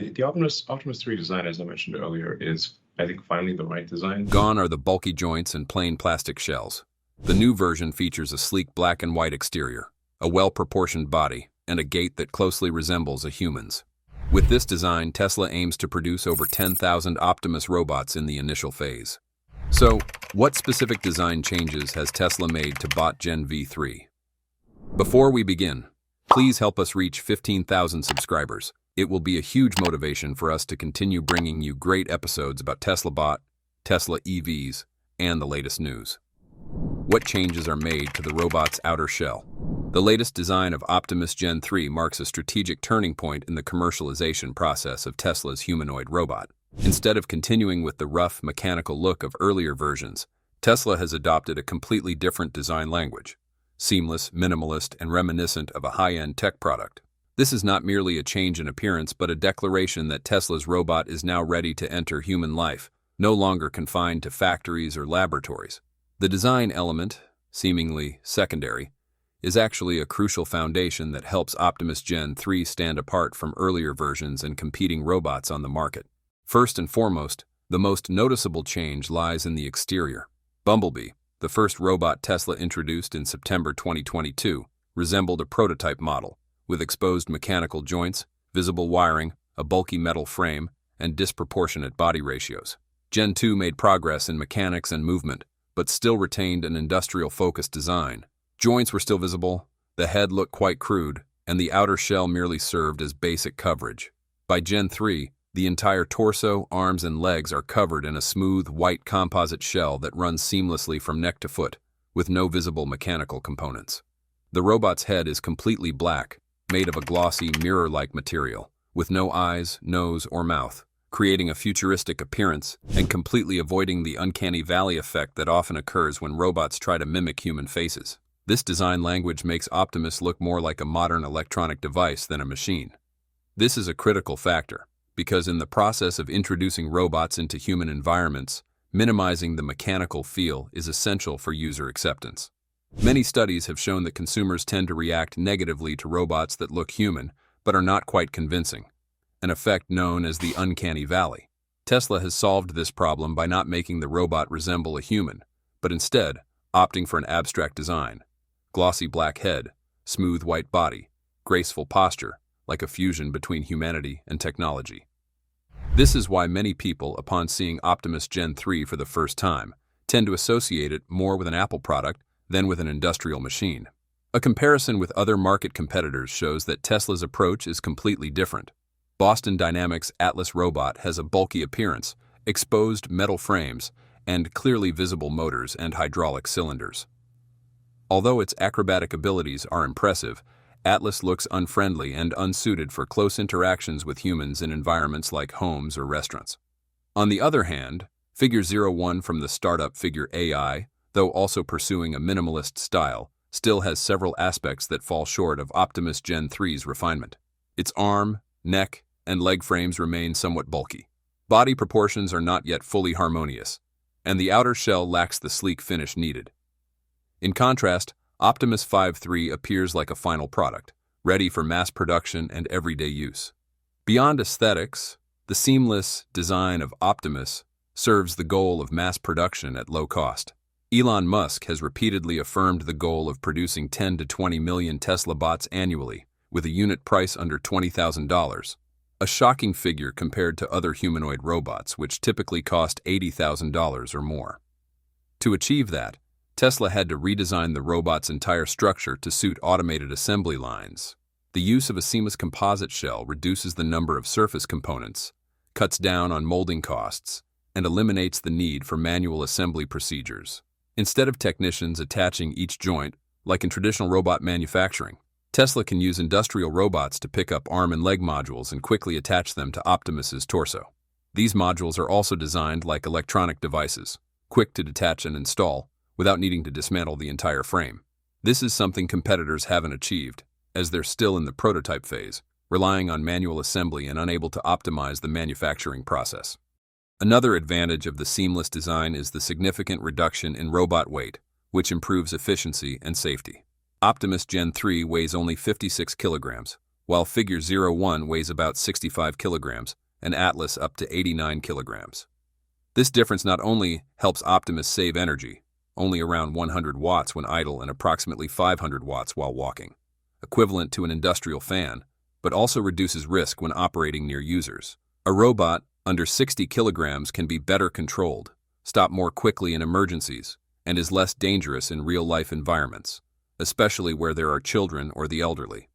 The Optimus 3 design, as I mentioned earlier, is, I think, finally the right design. Gone are the bulky joints and plain plastic shells. The new version features a sleek black and white exterior, a well-proportioned body, and a gait that closely resembles a human's. With this design, Tesla aims to produce over 10,000 Optimus robots in the initial phase. So, what specific design changes has Tesla made to Bot Gen V3? Before we begin, please help us reach 15,000 subscribers. It will be a huge motivation for us to continue bringing you great episodes about Tesla Bot, Tesla EVs, and the latest news. What changes are made to the robot's outer shell? The latest design of Optimus Gen 3 marks a strategic turning point in the commercialization process of Tesla's humanoid robot. Instead of continuing with the rough, mechanical look of earlier versions, Tesla has adopted a completely different design language. Seamless, minimalist, and reminiscent of a high-end tech product. This is not merely a change in appearance, but a declaration that Tesla's robot is now ready to enter human life, no longer confined to factories or laboratories. The design element, seemingly secondary, is actually a crucial foundation that helps Optimus Gen 3 stand apart from earlier versions and competing robots on the market. First and foremost, the most noticeable change lies in the exterior. Bumblebee, the first robot Tesla introduced in September 2022, resembled a prototype model, with exposed mechanical joints, visible wiring, a bulky metal frame, and disproportionate body ratios. Gen 2 made progress in mechanics and movement, but still retained an industrial-focused design. Joints were still visible, the head looked quite crude, and the outer shell merely served as basic coverage. By Gen 3, the entire torso, arms, and legs are covered in a smooth, white composite shell that runs seamlessly from neck to foot, with no visible mechanical components. The robot's head is completely black, made of a glossy, mirror-like material, with no eyes, nose, or mouth, creating a futuristic appearance and completely avoiding the uncanny valley effect that often occurs when robots try to mimic human faces. This design language makes Optimus look more like a modern electronic device than a machine. This is a critical factor, because in the process of introducing robots into human environments, minimizing the mechanical feel is essential for user acceptance. Many studies have shown that consumers tend to react negatively to robots that look human, but are not quite convincing, an effect known as the uncanny valley. Tesla has solved this problem by not making the robot resemble a human, but instead opting for an abstract design. Glossy black head, smooth white body, graceful posture, like a fusion between humanity and technology. This is why many people, upon seeing Optimus Gen 3 for the first time, tend to associate it more with an Apple product than with an industrial machine. A comparison with other market competitors shows that Tesla's approach is completely different. Boston Dynamics' Atlas robot has a bulky appearance, exposed metal frames, and clearly visible motors and hydraulic cylinders. Although its acrobatic abilities are impressive, Atlas looks unfriendly and unsuited for close interactions with humans in environments like homes or restaurants. On the other hand, Figure 01 from the startup Figure AI, though also pursuing a minimalist style, still has several aspects that fall short of Optimus Gen 3's refinement. Its arm, neck, and leg frames remain somewhat bulky. Body proportions are not yet fully harmonious, and the outer shell lacks the sleek finish needed. In contrast, Optimus 5.3 appears like a final product, ready for mass production and everyday use. Beyond aesthetics, the seamless design of Optimus serves the goal of mass production at low cost. Elon Musk has repeatedly affirmed the goal of producing 10 to 20 million Tesla bots annually, with a unit price under $20,000, a shocking figure compared to other humanoid robots, which typically cost $80,000 or more. To achieve that, Tesla had to redesign the robot's entire structure to suit automated assembly lines. The use of a seamless composite shell reduces the number of surface components, cuts down on molding costs, and eliminates the need for manual assembly procedures. Instead of technicians attaching each joint, like in traditional robot manufacturing, Tesla can use industrial robots to pick up arm and leg modules and quickly attach them to Optimus's torso. These modules are also designed like electronic devices, quick to detach and install, without needing to dismantle the entire frame. This is something competitors haven't achieved, as they're still in the prototype phase, relying on manual assembly and unable to optimize the manufacturing process. Another advantage of the seamless design is the significant reduction in robot weight, which improves efficiency and safety. Optimus Gen 3 weighs only 56 kilograms, while Figure 01 weighs about 65 kilograms and Atlas up to 89 kilograms. This difference not only helps Optimus save energy, only around 100 watts when idle and approximately 500 watts while walking, equivalent to an industrial fan, but also reduces risk when operating near users. A robot under 60 kilograms can be better controlled, stop more quickly in emergencies, and is less dangerous in real-life environments, especially where there are children or the elderly.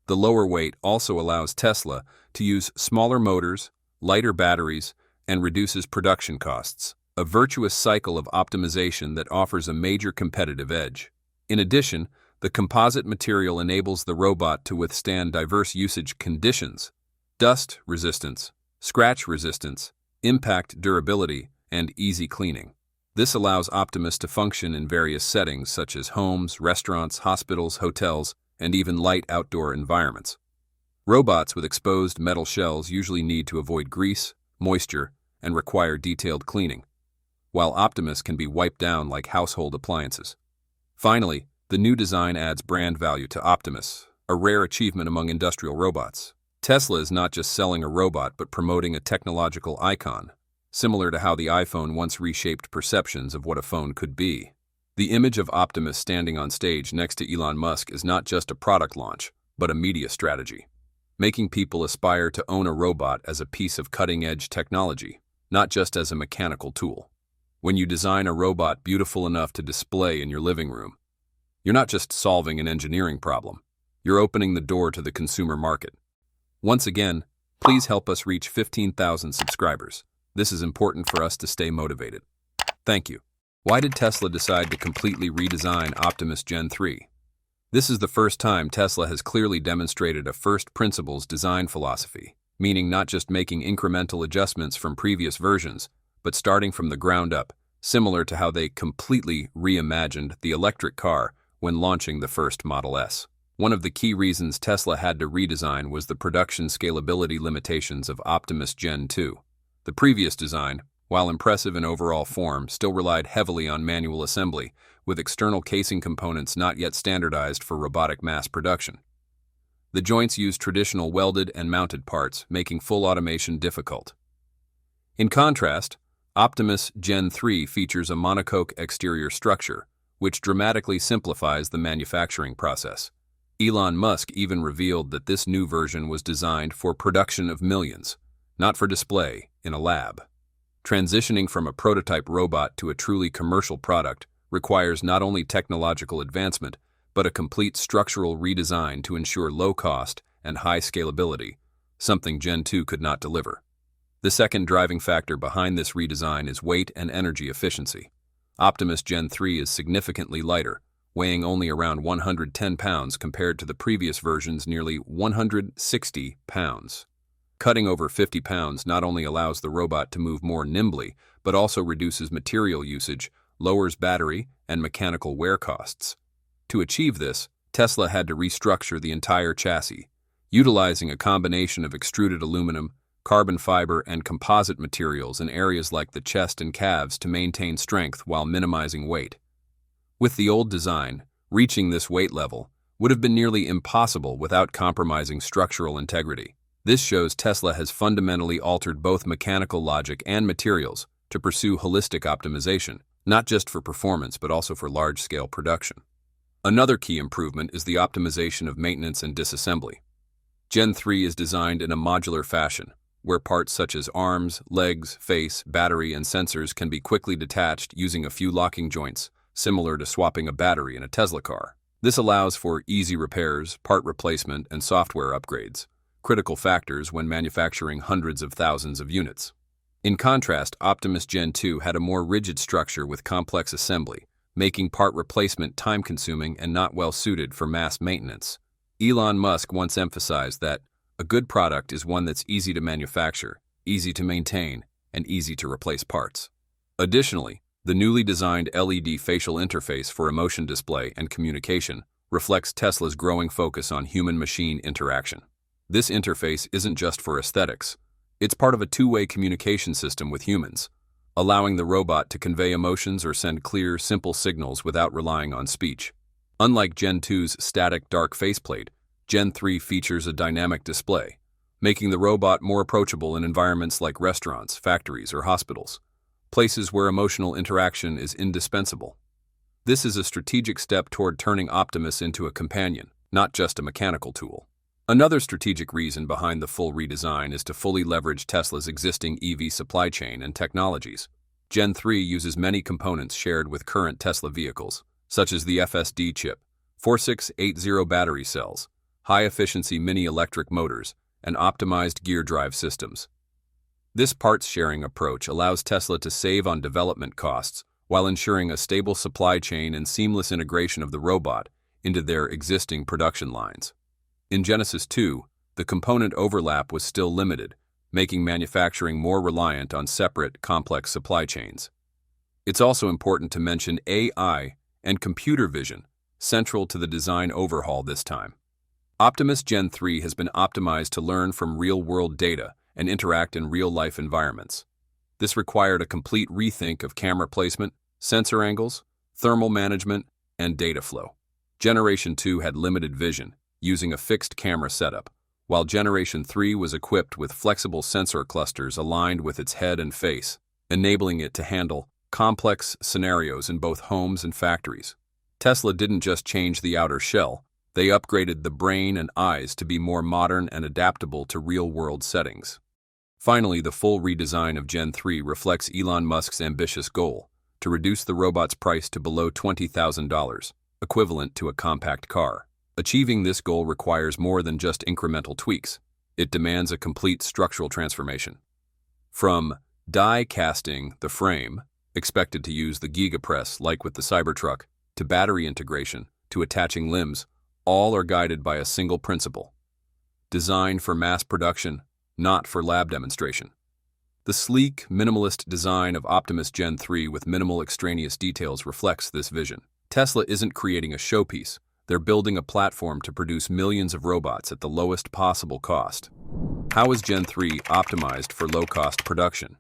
The lower weight also allows Tesla to use smaller motors, lighter batteries, and reduces production costs, a virtuous cycle of optimization that offers a major competitive edge. In addition, the composite material enables the robot to withstand diverse usage conditions: dust resistance, scratch resistance, impact durability, and easy cleaning. This allows Optimus to function in various settings such as homes, restaurants, hospitals, hotels, and even light outdoor environments. Robots with exposed metal shells usually need to avoid grease, moisture, and require detailed cleaning, while Optimus can be wiped down like household appliances. Finally, the new design adds brand value to Optimus, a rare achievement among industrial robots. Tesla is not just selling a robot but promoting a technological icon, similar to how the iPhone once reshaped perceptions of what a phone could be. The image of Optimus standing on stage next to Elon Musk is not just a product launch, but a media strategy, making people aspire to own a robot as a piece of cutting-edge technology, not just as a mechanical tool. When you design a robot beautiful enough to display in your living room, you're not just solving an engineering problem, you're opening the door to the consumer market. Once again, please help us reach 15,000 subscribers. This is important for us to stay motivated. Thank you. Why did Tesla decide to completely redesign Optimus Gen 3? This is the first time Tesla has clearly demonstrated a first principles design philosophy, meaning not just making incremental adjustments from previous versions, but starting from the ground up, similar to how they completely reimagined the electric car when launching the first Model S. One of the key reasons Tesla had to redesign was the production scalability limitations of Optimus Gen 2. The previous design, while impressive in overall form, still relied heavily on manual assembly, with external casing components not yet standardized for robotic mass production. The joints used traditional welded and mounted parts, making full automation difficult. In contrast, Optimus Gen 3 features a monocoque exterior structure, which dramatically simplifies the manufacturing process. Elon Musk even revealed that this new version was designed for production of millions, not for display in a lab. Transitioning from a prototype robot to a truly commercial product requires not only technological advancement, but a complete structural redesign to ensure low cost and high scalability, something Gen 2 could not deliver. The second driving factor behind this redesign is weight and energy efficiency. Optimus Gen 3 is significantly lighter, weighing only around 110 pounds compared to the previous version's nearly 160 pounds. Cutting over 50 pounds not only allows the robot to move more nimbly, but also reduces material usage, lowers battery and mechanical wear costs. To achieve this, Tesla had to restructure the entire chassis, utilizing a combination of extruded aluminum, carbon fiber, and composite materials in areas like the chest and calves to maintain strength while minimizing weight. With the old design, reaching this weight level would have been nearly impossible without compromising structural integrity. This shows Tesla has fundamentally altered both mechanical logic and materials to pursue holistic optimization, not just for performance but also for large-scale production. Another key improvement is the optimization of maintenance and disassembly. Gen 3 is designed in a modular fashion, where parts such as arms, legs, face, battery, and sensors can be quickly detached using a few locking joints, similar to swapping a battery in a Tesla car. This allows for easy repairs, part replacement, and software upgrades, critical factors when manufacturing hundreds of thousands of units. In contrast, Optimus Gen 2 had a more rigid structure with complex assembly, making part replacement time-consuming and not well-suited for mass maintenance. Elon Musk once emphasized that a good product is one that's easy to manufacture, easy to maintain, and easy to replace parts. Additionally, the newly designed LED facial interface for emotion display and communication reflects Tesla's growing focus on human-machine interaction. This interface isn't just for aesthetics. It's part of a two-way communication system with humans, allowing the robot to convey emotions or send clear, simple signals without relying on speech. Unlike Gen 2's static dark faceplate, Gen 3 features a dynamic display, making the robot more approachable in environments like restaurants, factories, or hospitals, places where emotional interaction is indispensable. This is a strategic step toward turning Optimus into a companion, not just a mechanical tool. Another strategic reason behind the full redesign is to fully leverage Tesla's existing EV supply chain and technologies. Gen 3 uses many components shared with current Tesla vehicles, such as the FSD chip, 4680 battery cells, high-efficiency mini-electric motors, and optimized gear drive systems. This parts-sharing approach allows Tesla to save on development costs while ensuring a stable supply chain and seamless integration of the robot into their existing production lines. In Genesis 2, the component overlap was still limited, making manufacturing more reliant on separate, complex supply chains. It's also important to mention AI and computer vision, central to the design overhaul this time. Optimus Gen 3 has been optimized to learn from real-world data and interact in real-life environments. This required a complete rethink of camera placement, sensor angles, thermal management, and data flow. Generation 2 had limited vision, using a fixed camera setup, while Generation 3 was equipped with flexible sensor clusters aligned with its head and face, enabling it to handle complex scenarios in both homes and factories. Tesla didn't just change the outer shell, they upgraded the brain and eyes to be more modern and adaptable to real-world settings. Finally, the full redesign of Gen 3 reflects Elon Musk's ambitious goal to reduce the robot's price to below $20,000, equivalent to a compact car. Achieving this goal requires more than just incremental tweaks. It demands a complete structural transformation. From die casting the frame, expected to use the gigapress like with the Cybertruck, to battery integration, to attaching limbs, all are guided by a single principle: designed for mass production, not for lab demonstration. The sleek, minimalist design of Optimus Gen 3 with minimal extraneous details reflects this vision. Tesla isn't creating a showpiece. They're building a platform to produce millions of robots at the lowest possible cost. How is Gen 3 optimized for low-cost production?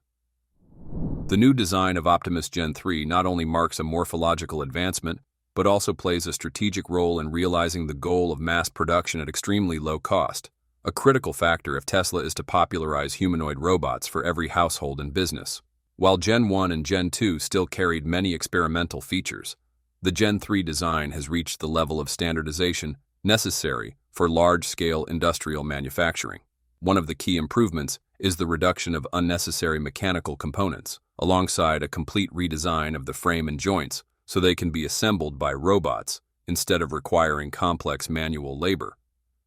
The new design of Optimus Gen 3 not only marks a morphological advancement, but also plays a strategic role in realizing the goal of mass production at extremely low cost. A critical factor if Tesla is to popularize humanoid robots for every household and business. While Gen 1 and Gen 2 still carried many experimental features, the Gen 3 design has reached the level of standardization necessary for large-scale industrial manufacturing. One of the key improvements is the reduction of unnecessary mechanical components, alongside a complete redesign of the frame and joints so they can be assembled by robots instead of requiring complex manual labor,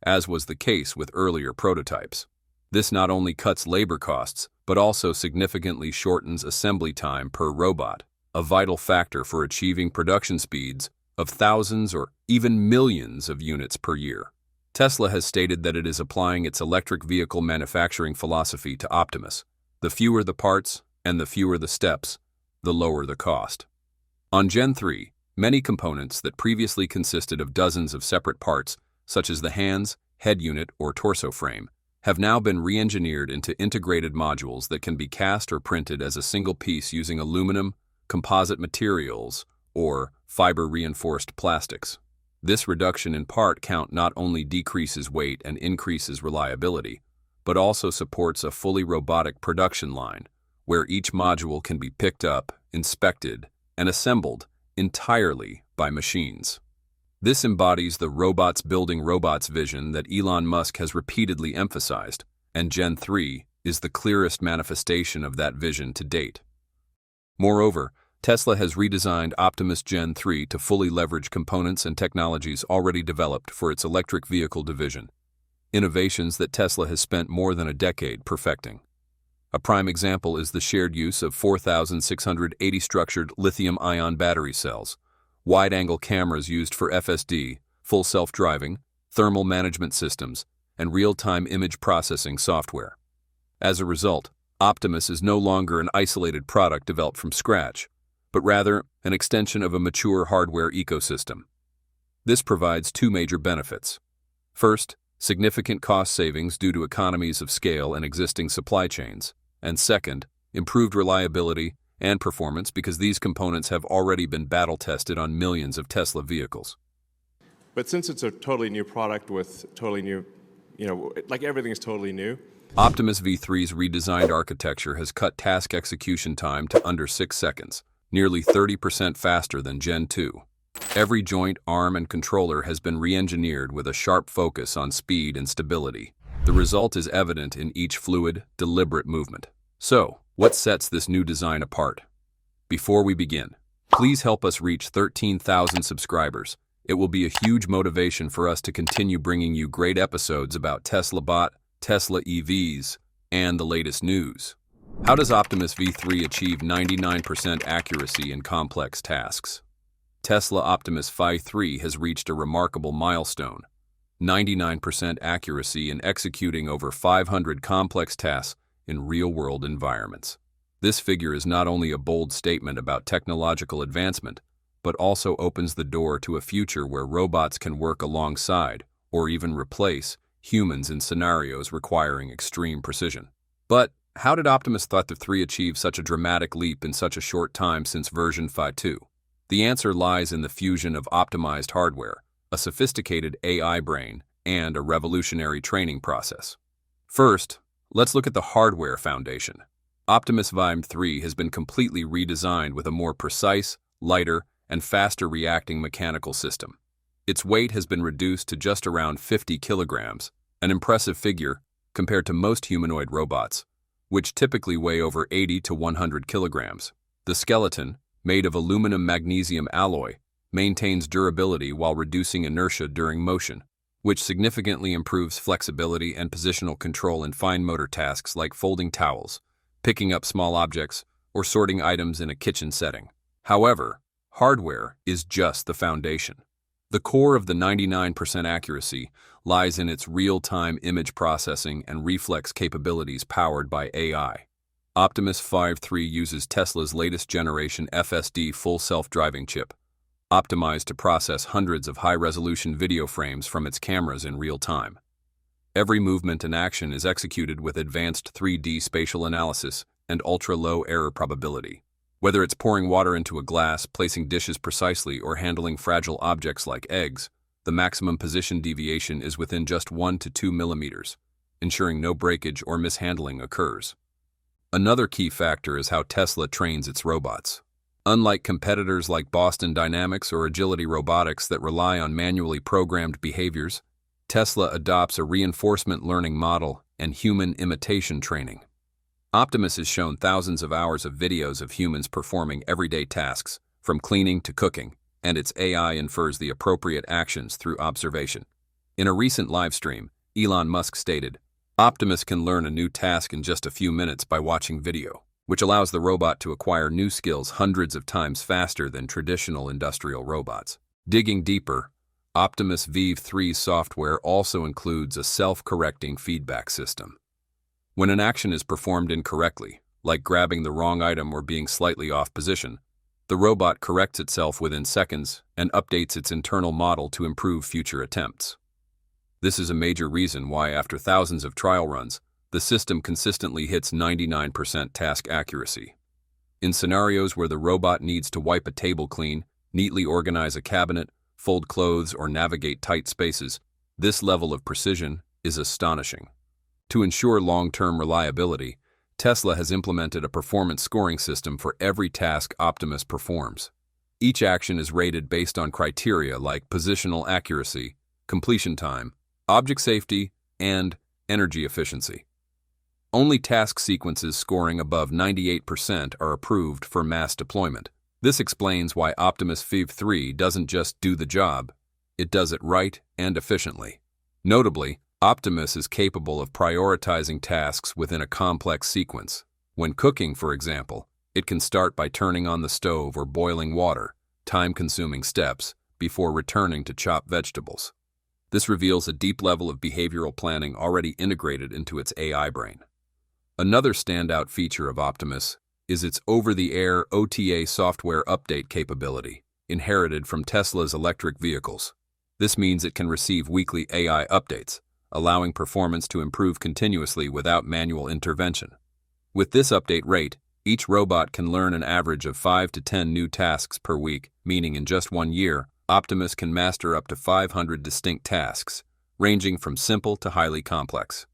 as was the case with earlier prototypes. This not only cuts labor costs, but also significantly shortens assembly time per robot, a vital factor for achieving production speeds of thousands or even millions of units per year. Tesla has stated that it is applying its electric vehicle manufacturing philosophy to Optimus. The fewer the parts and the fewer the steps, the lower the cost. On Gen 3, many components that previously consisted of dozens of separate parts, such as the hands, head unit, or torso frame, have now been re-engineered into integrated modules that can be cast or printed as a single piece using aluminum, composite materials, or fiber-reinforced plastics. This reduction in part count not only decreases weight and increases reliability, but also supports a fully robotic production line, where each module can be picked up, inspected, and assembled entirely by machines. This embodies the robots building robots vision that Elon Musk has repeatedly emphasized, and Gen 3 is the clearest manifestation of that vision to date. Moreover, Tesla has redesigned Optimus Gen 3 to fully leverage components and technologies already developed for its electric vehicle division, innovations that Tesla has spent more than a decade perfecting. A prime example is the shared use of 4,680 structured lithium-ion battery cells, wide-angle cameras used for FSD, full self-driving, thermal management systems, and real-time image processing software. As a result, Optimus is no longer an isolated product developed from scratch, but rather an extension of a mature hardware ecosystem. This provides two major benefits. First, significant cost savings due to economies of scale and existing supply chains, and second, improved reliability and performance because these components have already been battle-tested on millions of Tesla vehicles. But since it's a totally new product with totally new, like everything is totally new. Optimus V3's redesigned architecture has cut task execution time to under 6 seconds, nearly 30% faster than Gen 2. Every joint, arm, and controller has been re-engineered with a sharp focus on speed and stability. The result is evident in each fluid, deliberate movement. So, what sets this new design apart? Before we begin, please help us reach 13,000 subscribers. It will be a huge motivation for us to continue bringing you great episodes about Tesla Bot, Tesla EVs, and the latest news. How does Optimus V3 achieve 99% accuracy in complex tasks? Tesla Optimus V3 has reached a remarkable milestone: 99% accuracy in executing over 500 complex tasks in real-world environments. This figure is not only a bold statement about technological advancement, but also opens the door to a future where robots can work alongside, or even replace, humans in scenarios requiring extreme precision. But how did Optimus V3 achieve such a dramatic leap in such a short time since version 5.2? The answer lies in the fusion of optimized hardware, a sophisticated AI brain, and a revolutionary training process. First, let's look at the hardware foundation. Optimus V3 has been completely redesigned with a more precise, lighter, and faster reacting mechanical system. Its weight has been reduced to just around 50 kilograms, an impressive figure compared to most humanoid robots, which typically weigh over 80 to 100 kilograms. The skeleton, made of aluminum-magnesium alloy, maintains durability while reducing inertia during motion, which significantly improves flexibility and positional control in fine motor tasks like folding towels, picking up small objects, or sorting items in a kitchen setting. However, hardware is just the foundation. The core of the 99% accuracy lies in its real-time image processing and reflex capabilities powered by AI. Optimus V3 uses Tesla's latest generation FSD full self-driving chip, optimized to process hundreds of high-resolution video frames from its cameras in real time. Every movement and action is executed with advanced 3D spatial analysis and ultra-low error probability. Whether it's pouring water into a glass, placing dishes precisely, or handling fragile objects like eggs, the maximum position deviation is within just 1 to 2 millimeters, ensuring no breakage or mishandling occurs. Another key factor is how Tesla trains its robots. Unlike competitors like Boston Dynamics or Agility Robotics that rely on manually programmed behaviors, Tesla adopts a reinforcement learning model and human imitation training. Optimus has shown thousands of hours of videos of humans performing everyday tasks, from cleaning to cooking, and its AI infers the appropriate actions through observation. In a recent live stream, Elon Musk stated, "Optimus can learn a new task in just a few minutes by watching video, which allows the robot to acquire new skills hundreds of times faster than traditional industrial robots." Digging deeper, Optimus V3 software also includes a self-correcting feedback system. When an action is performed incorrectly, like grabbing the wrong item or being slightly off position, the robot corrects itself within seconds and updates its internal model to improve future attempts. This is a major reason why, after thousands of trial runs, the system consistently hits 99% task accuracy. In scenarios where the robot needs to wipe a table clean, neatly organize a cabinet, fold clothes, or navigate tight spaces, this level of precision is astonishing. To ensure long-term reliability, Tesla has implemented a performance scoring system for every task Optimus performs. Each action is rated based on criteria like positional accuracy, completion time, object safety, and energy efficiency. Only task sequences scoring above 98% are approved for mass deployment. This explains why Optimus V3 doesn't just do the job, it does it right and efficiently. Notably, Optimus is capable of prioritizing tasks within a complex sequence. When cooking, for example, it can start by turning on the stove or boiling water, time-consuming steps, before returning to chop vegetables. This reveals a deep level of behavioral planning already integrated into its AI brain. Another standout feature of Optimus is its over-the-air OTA software update capability, inherited from Tesla's electric vehicles. This means it can receive weekly AI updates, allowing performance to improve continuously without manual intervention. With this update rate, each robot can learn an average of 5 to 10 new tasks per week, meaning in just 1 year, Optimus can master up to 500 distinct tasks, ranging from simple to highly complex.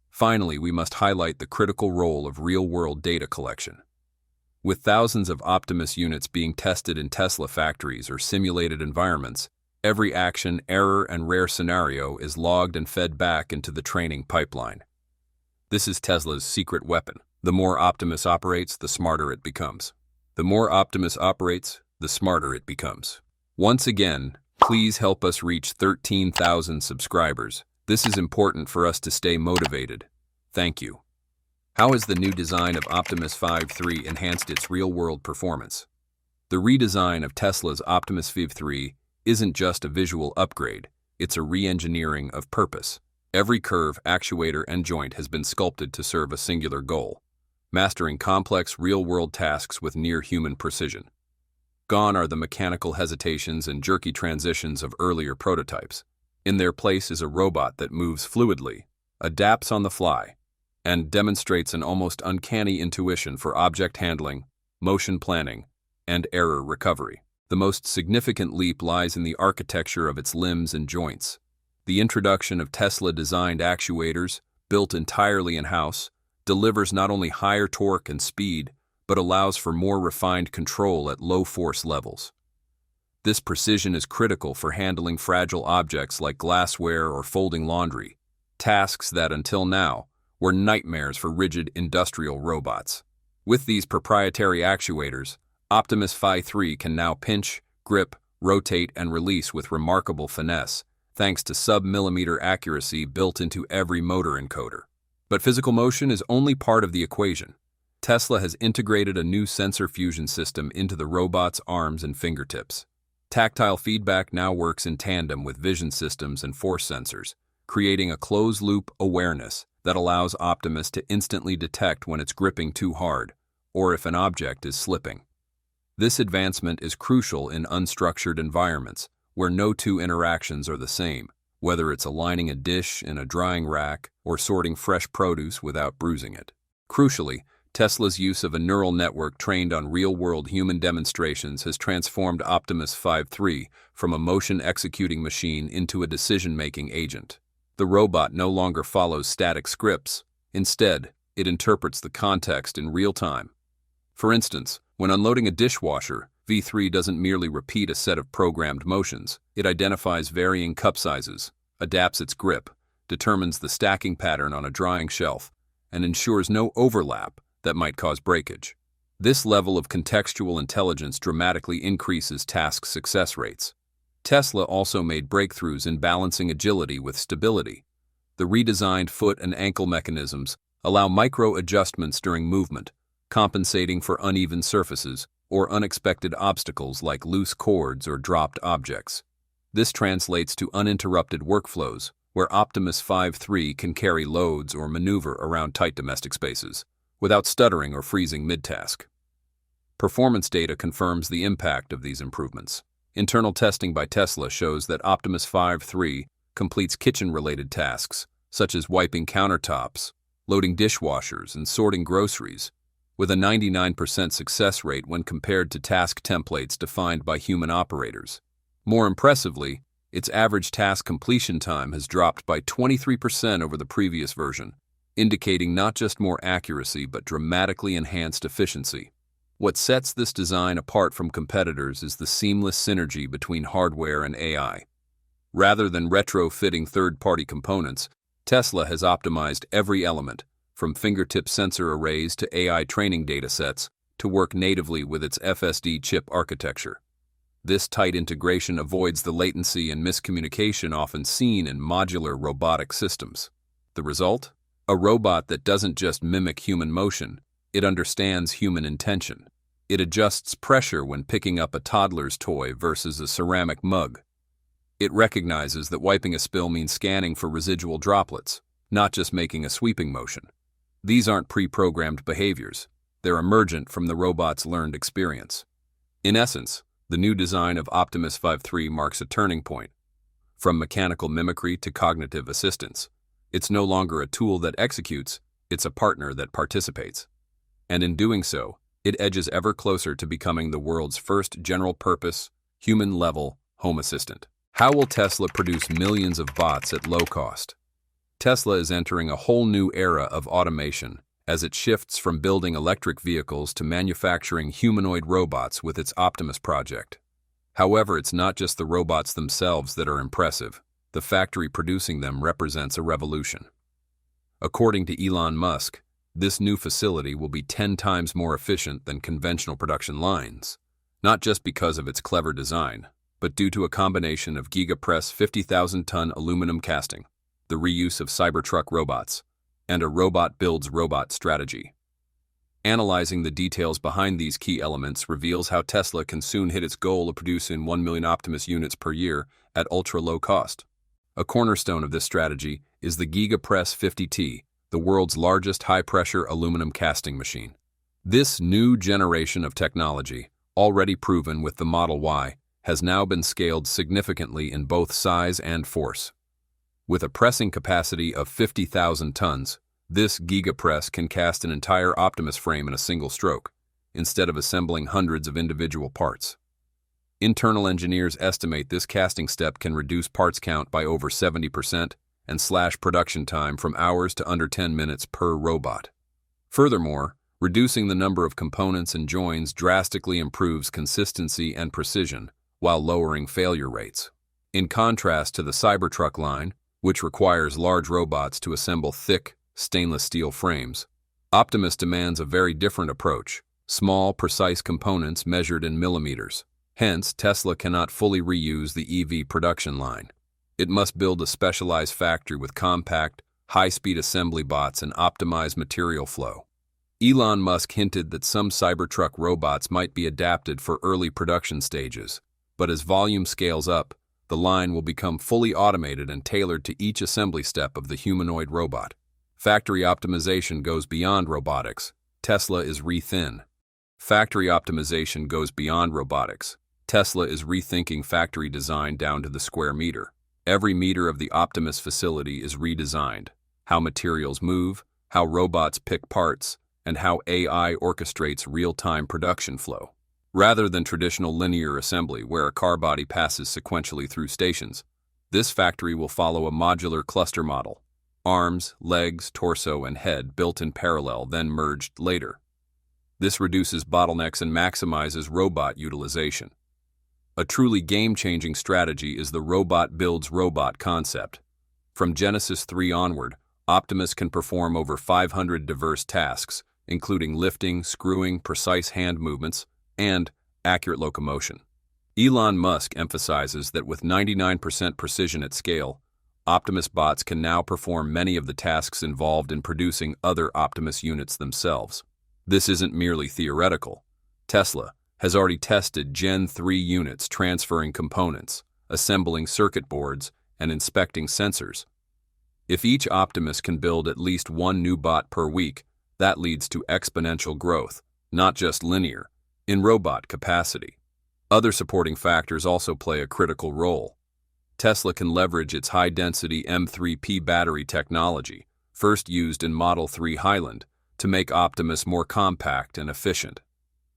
Finally, we must highlight the critical role of real-world data collection. With thousands of Optimus units being tested in Tesla factories or simulated environments, every action, error, and rare scenario is logged and fed back into the training pipeline. This is Tesla's secret weapon. The more Optimus operates, the smarter it becomes. The more Optimus operates, the smarter it becomes. Once again, please help us reach 13,000 subscribers. This is important for us to stay motivated. Thank you. How has the new design of Optimus 5.3 enhanced its real-world performance? The redesign of Tesla's Optimus 5.3 isn't just a visual upgrade, it's a re-engineering of purpose. Every curve, actuator, and joint has been sculpted to serve a singular goal: mastering complex real-world tasks with near-human precision. Gone are the mechanical hesitations and jerky transitions of earlier prototypes. In their place is a robot that moves fluidly, adapts on the fly, and demonstrates an almost uncanny intuition for object handling, motion planning, and error recovery. The most significant leap lies in the architecture of its limbs and joints. The introduction of Tesla-designed actuators, built entirely in-house, delivers not only higher torque and speed, but allows for more refined control at low force levels. This precision is critical for handling fragile objects like glassware or folding laundry, tasks that until now were nightmares for rigid industrial robots. With these proprietary actuators, Optimus 5.3 can now pinch, grip, rotate, and release with remarkable finesse, thanks to sub-millimeter accuracy built into every motor encoder. But physical motion is only part of the equation. Tesla has integrated a new sensor fusion system into the robot's arms and fingertips. Tactile feedback now works in tandem with vision systems and force sensors, creating a closed-loop awareness that allows Optimus to instantly detect when it's gripping too hard, or if an object is slipping. This advancement is crucial in unstructured environments, where no two interactions are the same, whether it's aligning a dish in a drying rack or sorting fresh produce without bruising it. Crucially, Tesla's use of a neural network trained on real-world human demonstrations has transformed Optimus 5.3 from a motion-executing machine into a decision-making agent. The robot no longer follows static scripts. Instead, it interprets the context in real time. For instance, when unloading a dishwasher, V3 doesn't merely repeat a set of programmed motions. It identifies varying cup sizes, adapts its grip, determines the stacking pattern on a drying shelf, and ensures no overlap that might cause breakage. This level of contextual intelligence dramatically increases task success rates. Tesla also made breakthroughs in balancing agility with stability. The redesigned foot and ankle mechanisms allow micro-adjustments during movement, compensating for uneven surfaces or unexpected obstacles like loose cords or dropped objects. This translates to uninterrupted workflows, where Optimus 5.3 can carry loads or maneuver around tight domestic spaces, without stuttering or freezing mid-task. Performance data confirms the impact of these improvements. Internal testing by Tesla shows that Optimus 5.3 completes kitchen-related tasks, such as wiping countertops, loading dishwashers, and sorting groceries, with a 99% success rate when compared to task templates defined by human operators. More impressively, its average task completion time has dropped by 23% over the previous version, indicating not just more accuracy but dramatically enhanced efficiency. What sets this design apart from competitors is the seamless synergy between hardware and AI. Rather than retrofitting third-party components, Tesla has optimized every element, from fingertip sensor arrays to AI training datasets, to work natively with its FSD chip architecture. This tight integration avoids the latency and miscommunication often seen in modular robotic systems. The result? A robot that doesn't just mimic human motion, it understands human intention. It adjusts pressure when picking up a toddler's toy versus a ceramic mug. It recognizes that wiping a spill means scanning for residual droplets, not just making a sweeping motion. These aren't pre-programmed behaviors. They're emergent from the robot's learned experience. In essence, the new design of Optimus 5.3 marks a turning point. From mechanical mimicry to cognitive assistance, it's no longer a tool that executes, it's a partner that participates. And in doing so, it edges ever closer to becoming the world's first general-purpose, human-level, home assistant. How will Tesla produce millions of bots at low cost? Tesla is entering a whole new era of automation as it shifts from building electric vehicles to manufacturing humanoid robots with its Optimus project. However, it's not just the robots themselves that are impressive. The factory producing them represents a revolution. According to Elon Musk, this new facility will be 10 times more efficient than conventional production lines, not just because of its clever design, but due to a combination of gigapress 50,000-ton aluminum casting, the reuse of Cybertruck robots, and a robot builds robot strategy. Analyzing the details behind these key elements reveals how Tesla can soon hit its goal of producing 1 million Optimus units per year at ultra-low cost. A cornerstone of this strategy is the GigaPress 50T, the world's largest high-pressure aluminum casting machine. This new generation of technology, already proven with the Model Y, has now been scaled significantly in both size and force. With a pressing capacity of 50,000 tons, this gigapress can cast an entire Optimus frame in a single stroke, instead of assembling hundreds of individual parts. Internal engineers estimate this casting step can reduce parts count by over 70% and slash production time from hours to under 10 minutes per robot. Furthermore, reducing the number of components and joins drastically improves consistency and precision while lowering failure rates. In contrast to the Cybertruck line, which requires large robots to assemble thick, stainless steel frames, Optimus demands a very different approach: small, precise components measured in millimeters. Hence, Tesla cannot fully reuse the EV production line. It must build a specialized factory with compact, high-speed assembly bots and optimized material flow. Elon Musk hinted that some Cybertruck robots might be adapted for early production stages, but as volume scales up, the line will become fully automated and tailored to each assembly step of the humanoid robot. Factory optimization goes beyond robotics. Tesla is rethin. Factory optimization goes beyond robotics. Tesla is rethinking factory design down to the square meter. Every meter of the Optimus facility is redesigned. How materials move, how robots pick parts, and how AI orchestrates real-time production flow. Rather than traditional linear assembly where a car body passes sequentially through stations, this factory will follow a modular cluster model. Arms, legs, torso, and head built in parallel, then merged later. This reduces bottlenecks and maximizes robot utilization. A truly game-changing strategy is the robot builds robot concept. From Genesis 3 onward, Optimus can perform over 500 diverse tasks, including lifting, screwing, precise hand movements, and accurate locomotion. Elon Musk emphasizes that with 99% precision at scale, Optimus bots can now perform many of the tasks involved in producing other Optimus units themselves. This isn't merely theoretical. Tesla has already tested Gen 3 units transferring components, assembling circuit boards, and inspecting sensors. If each Optimus can build at least one new bot per week, that leads to exponential growth, not just linear, in robot capacity. Other supporting factors also play a critical role. Tesla can leverage its high-density M3P battery technology, first used in Model 3 Highland, to make Optimus more compact and efficient.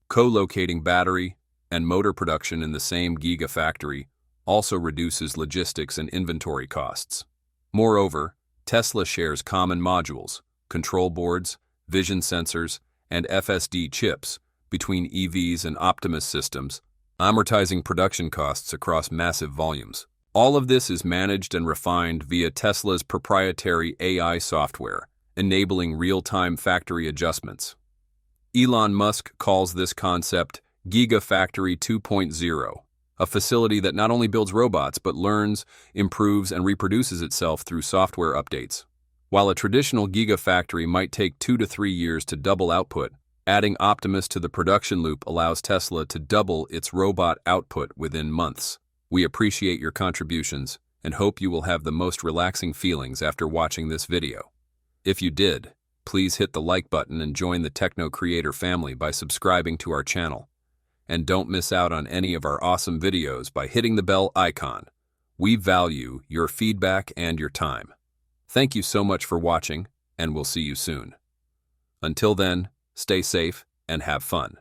Co-locating battery and motor production in the same gigafactory also reduces logistics and inventory costs. Moreover, Tesla shares common modules, control boards, vision sensors, and FSD chips between EVs and Optimus systems, amortizing production costs across massive volumes. All of this is managed and refined via Tesla's proprietary AI software, enabling real-time factory adjustments. Elon Musk calls this concept Gigafactory 2.0, a facility that not only builds robots but learns, improves, and reproduces itself through software updates. While a traditional gigafactory might take 2 to 3 years to double output, adding Optimus to the production loop allows Tesla to double its robot output within months. We appreciate your contributions and hope you will have the most relaxing feelings after watching this video. If you did, please hit the like button and join the Techno Creator family by subscribing to our channel. And don't miss out on any of our awesome videos by hitting the bell icon. We value your feedback and your time. Thank you so much for watching, and we'll see you soon. Until then, stay safe and have fun.